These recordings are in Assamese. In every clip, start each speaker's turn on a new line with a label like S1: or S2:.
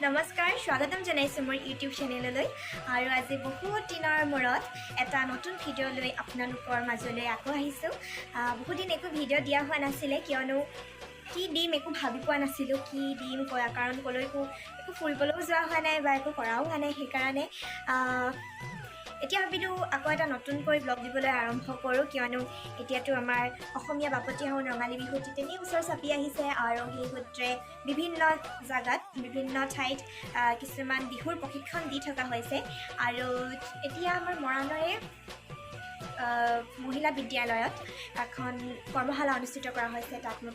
S1: নমস্কাৰ স্বাগতম জনাইছোঁ মোৰ ইউটিউব চেনেললৈ আৰু আজি বহুত দিনৰ মূৰত এটা নতুন ভিডিঅ' লৈ আপোনালোকৰ মাজলৈ আকৌ আহিছোঁ। বহুত দিন একো ভিডিঅ' দিয়া হোৱা নাছিলে কিয়নো কি দিম একো ভাবি পোৱা নাছিলোঁ কি দিম কাৰণ ক'লৈকো একো ফুৰিবলৈও যোৱা হোৱা নাই বা একো কৰাও হোৱা নাই। সেইকাৰণে এতিয়া ভাবিলোঁ আকৌ এটা নতুনকৈ ব্লগ দিবলৈ আৰম্ভ কৰোঁ কিয়নো এতিয়াতো আমাৰ অসমীয়া বাপতিসাহোন ৰঙালী বিহুটি তেনেই ওচৰ চাপি আহিছে আৰু সেই সূত্ৰে বিভিন্ন জাগাত বিভিন্ন ঠাইত কিছুমান বিহুৰ প্ৰশিক্ষণ দি থকা হৈছে আৰু এতিয়া আমাৰ মৰাণৰে মহিলা বিদ্যালয়ত এখন কৰ্মশালা অনুষ্ঠিত কৰা হৈছে। তাত মোৰ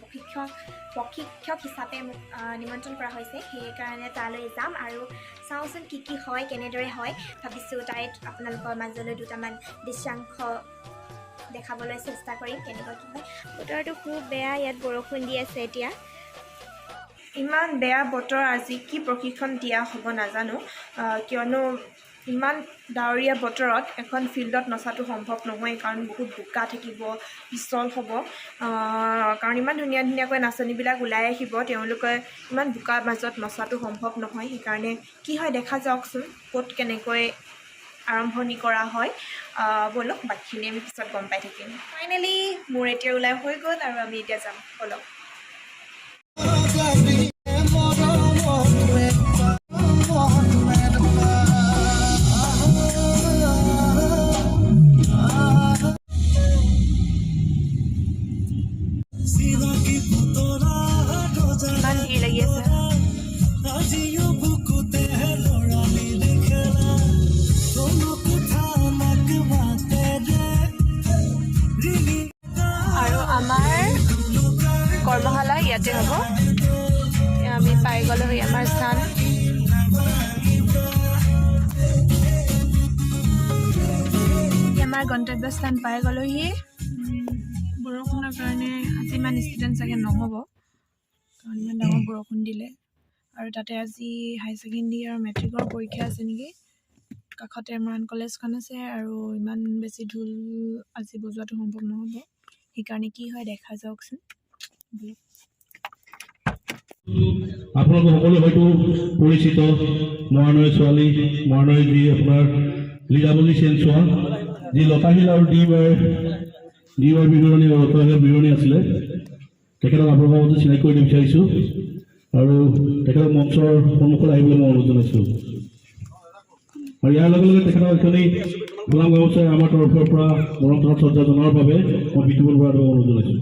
S1: প্ৰশিক্ষক হিচাপে মোক নিমন্ত্ৰণ কৰা হৈছে। সেইকাৰণে তালৈ যাম আৰু চাওঁচোন কি হয় কেনেদৰে হয়। ভাবিছোঁ তাইত আপোনালোকৰ মাজলৈ দুটামান দৃশ্যাংশ দেখাবলৈ চেষ্টা কৰিম কেনেকুৱা কি হয়। বতৰটো খুব বেয়া, ইয়াত বৰষুণ দি আছে এতিয়া। ইমান বেয়া বতৰ, আজি কি প্ৰশিক্ষণ দিয়া হ'ব নাজানো কিয়নো ইমান ডাৱৰীয়া বতৰত এখন ফিল্ডত নচাটো সম্ভৱ নহয় কাৰণ বহুত বোকা থাকিব, পিছল হ'ব কাৰণ ইমান ধুনীয়াকৈ নাচনীবিলাক ওলাই আহিব, তেওঁলোকে ইমান বোকাৰ মাজত নচাটো সম্ভৱ নহয়। সেইকাৰণে কি হয় দেখা যাওকচোন ক'ত কেনেকৈ আৰম্ভণি কৰা হয়। ব'লক বাকীখিনি আমি পিছত গম পাই থাকিম। ফাইনেলি মোৰ এতিয়া ওলাই হৈ গ'ল আৰু আমি এতিয়া যাম ব'লক। ইমান ভিৰ লাগি আছে। আৰু আমাৰ কৰ্মশালা ইয়াতে হ'ব। আমি পাই গ'লোহি আমাৰ স্থান। আমাৰ গন্তব্যস্থান পাই গ'লোহি। বৰষুণৰ কাৰণে আজি ইমান ষ্টুডেণ্ট চাগে নহ'ব কাৰণ ইমান ডাঙৰ বৰষুণ দিলে আৰু তাতে আজি হায়াৰ ছেকেণ্ডেৰী আৰু মেট্ৰিকৰ পৰীক্ষা আছে নেকি। কাষতে মৰাণ কলেজখন আছে আৰু ইমান বেছি ঢোল আজি বজোৱাটো সম্ভৱ নহ'ব। সেইকাৰণে কি হয় দেখা যাওকচোন।
S2: আপোনালোক সকলো হয়তো পৰিচিত মৰাণৰ ছোৱালী, মৰাণৰ যি আপোনাৰ লীলাৱলী চেনচোৱা যি লতাশিল আৰু ডি বাৰ বিৱৰণী বিৱৰণী আছিলে, তেখেতক আপোনালোকৰ মাজত চিনাকি কৰিব বিচাৰিছোঁ আৰু তেখেতক মঞ্চৰ সন্মুখত আহিবলৈ মই অনুৰোধ জনাইছোঁ। আৰু ইয়াৰ লগে লগে তেখেতক এইখিনি গোলাম গামোচাই আমাৰ তৰফৰ পৰা মৰম শ্ৰদ্ধা জনোৱাৰ বাবে মই বিতুপন বৰাক অনুৰোধ জনাইছোঁ।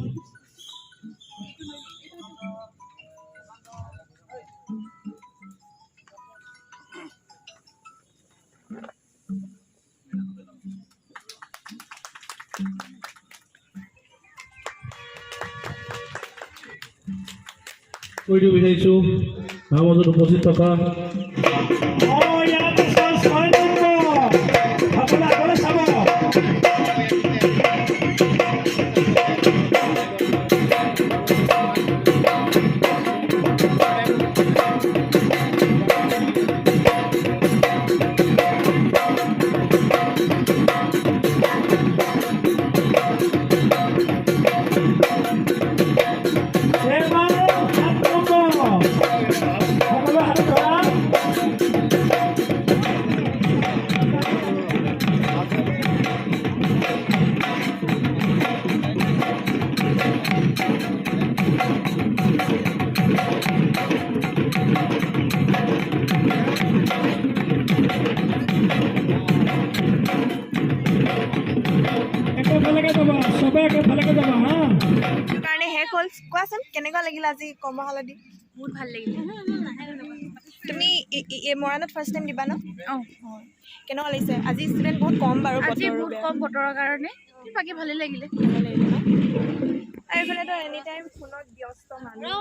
S2: কৈ দিব বিচাৰিছোঁ আমাৰ মাজত উপস্থিত থকা
S1: কাৰণে শেষ হ'ল। কোৱাচোন কেনেকুৱা লাগিল আজি কৰ্মশালা দি?
S3: বহুত ভাল লাগিলে।
S1: তুমি মৰাণত ফাৰ্ষ্ট টাইম দিবা ন?
S3: অঁ,
S1: কেনেকুৱা লাগিছে? আজি ষ্টুডেণ্ট বহুত কম বাৰু,
S3: আজি বহুত কম বতৰৰ কাৰণে, বাকী ভালেই লাগিলে।
S1: আৰু এইফালেতো এনি টাইম ফোনত ব্যস্ত মানুহ,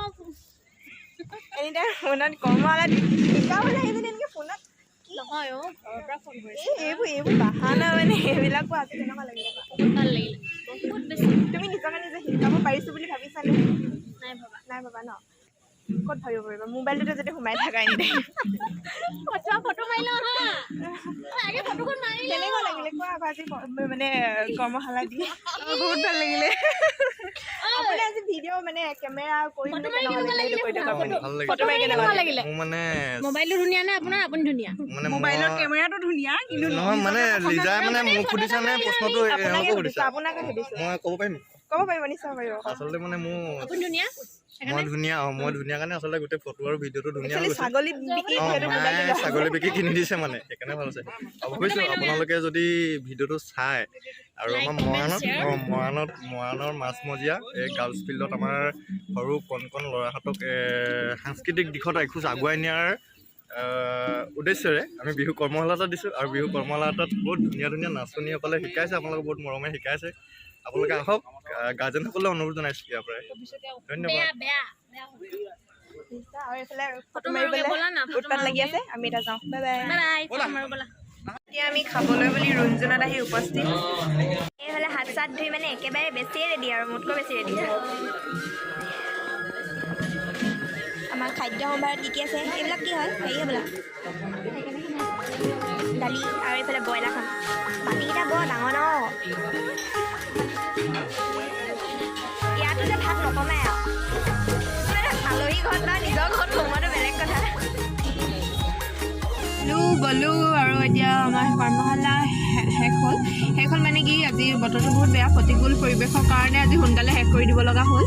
S1: এনি টাইম ফোনত কৰ্মশালা শিকাবলৈ আহিছে এনেকৈ ফোনত
S3: নহয় অ', ঘৰৰ পৰা ফোন কৰিছে।
S1: এইবোৰ বাহানা মানে এইবিলাকো আজি কেনেকুৱা লাগিলে?
S3: বহুত ভাল লাগিলে, বহুত বেছি।
S1: তুমি নিজকে নিজে শিকাব পাৰিছোঁ বুলি ভাবিছানে? নাই ভাবা ন? ক'ত ভাবিব পাৰিবা? মোবাইলটোতে যদি সোমাই থাকা এনি টাইম।
S3: ফটো মাৰি লওঁ হা, আগে ফটোখন মাৰি লওঁ।
S1: কেনেকুৱা লাগিলে কোৱা আকৌ আজি মানে কৰ্মশালা দি? বহুত ভাল লাগিলে।
S4: আপুনি আজি ভিডিঅ' মানে কেমেৰা কৰি
S3: ফটো মাৰি কেনেকুৱা লাগিলে
S4: ফটো মাৰি
S3: কেনেকুৱা লাগিলে
S5: মোৰ মানে
S3: মোবাইলটো ধুনীয়া নে আপোনাৰ আপুনি ধুনীয়া
S5: মানে
S4: মোবাইলৰ কেমেৰাটো ধুনীয়া কিন্তু
S5: নহয় মানে লিজাই মানে মোক সুধিছা নে প্ৰশ্নটো
S4: আপোনাকে
S5: এওঁলোকক
S4: সুধিছো
S5: সুধিছা
S4: আপোনাকে সুধিছো
S5: মই ক'ব পাৰিম
S4: ক'ব পাৰিব নিশ্চয় পাৰিব
S5: আচলতে মানে মোৰ
S3: আপুনি ধুনীয়া
S5: মই ধুনীয়া কাৰণে আচলতে গোটেই ফটো আৰু ভিডিঅ'টো ধুনীয়া হৈ
S4: একচুৱেলি
S5: গৈছে
S4: ছাগলী বিক্ৰী সেইটো
S5: মায়ে ছাগলী বিকি কিনি দিছে মানে সেইকাৰণে ভাল হৈছে ভাবিছোঁ আপোনালোকে যদি ভিডিঅ'টো চাই আৰু আমাৰ মৰাণৰ মাজমজিয়া এই গাৰ্লছ ফিল্ডত আমাৰ সৰু কণ ল'ৰাহঁতক সাংস্কৃতিক দিশত এখোজ আগুৱাই নিয়াৰ উদ্দেশ্যৰে আমি বিহু কৰ্মশালা এটা দিছোঁ আৰু বিহু কৰ্মশালা এটাত বহুত ধুনীয়া নাচনীসকলে শিকাইছে আপোনালোকে বহুত মৰমে শিকাইছে আপোনালোকে আহক গাৰ্জেনসকলে অনুৰোধ জনাইছোঁ ইয়াৰ পৰাই ধন্যবাদ
S4: আৰু এইফালে ফটো মাৰিবলৈ উৎপাত লাগি আছে আমি এটা যাওঁ বাই বাই
S3: বাই ফটো মাৰো ব'লা
S4: এতিয়া আমি খাবলৈ বুলি ৰুমজনত আহি উপস্থিত
S1: এইফালে হাত চাত ধুই মানে একেবাৰে বেছিয়ে ৰেডি আৰু মোতকৈ বেছি ৰেডি আমাৰ খাদ্য সম্ভাৰত কি আছে এইবিলাক কি হয় হেৰি হ'বলা দালি আৰু এইফালে ব্ৰইলাৰ খাম বাতিকেইটা বৰ ডাঙৰ ন ইয়াতো যে ভাত নকমাই আৰু আলহী ঘৰত বা নিজৰ ঘৰত সোমোৱাটো বেলেগ কথা
S4: গ'লো আৰু এতিয়া আমাৰ কৰ্মশালা শেষ হ'ল মানে কি আজি বতৰটো বহুত বেয়া প্ৰতিকূল পৰিৱেশৰ কাৰণে আজি সোনকালে শেষ কৰি দিব লগা হ'ল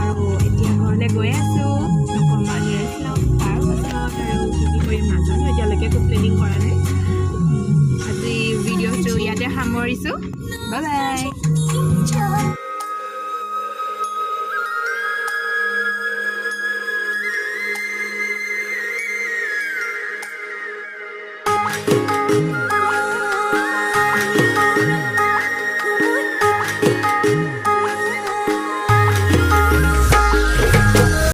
S4: আৰু এতিয়া ঘৰলৈ গৈ আছোঁ অকণমান ৰেষ্ট লওঁ তাৰপাছত আৰু কি কৰিম নাজানো এতিয়ালৈকে একো প্লেনিং কৰা নাই আজি ভিডিঅ'টো ইয়াতে সামৰিছোঁ বাই বাই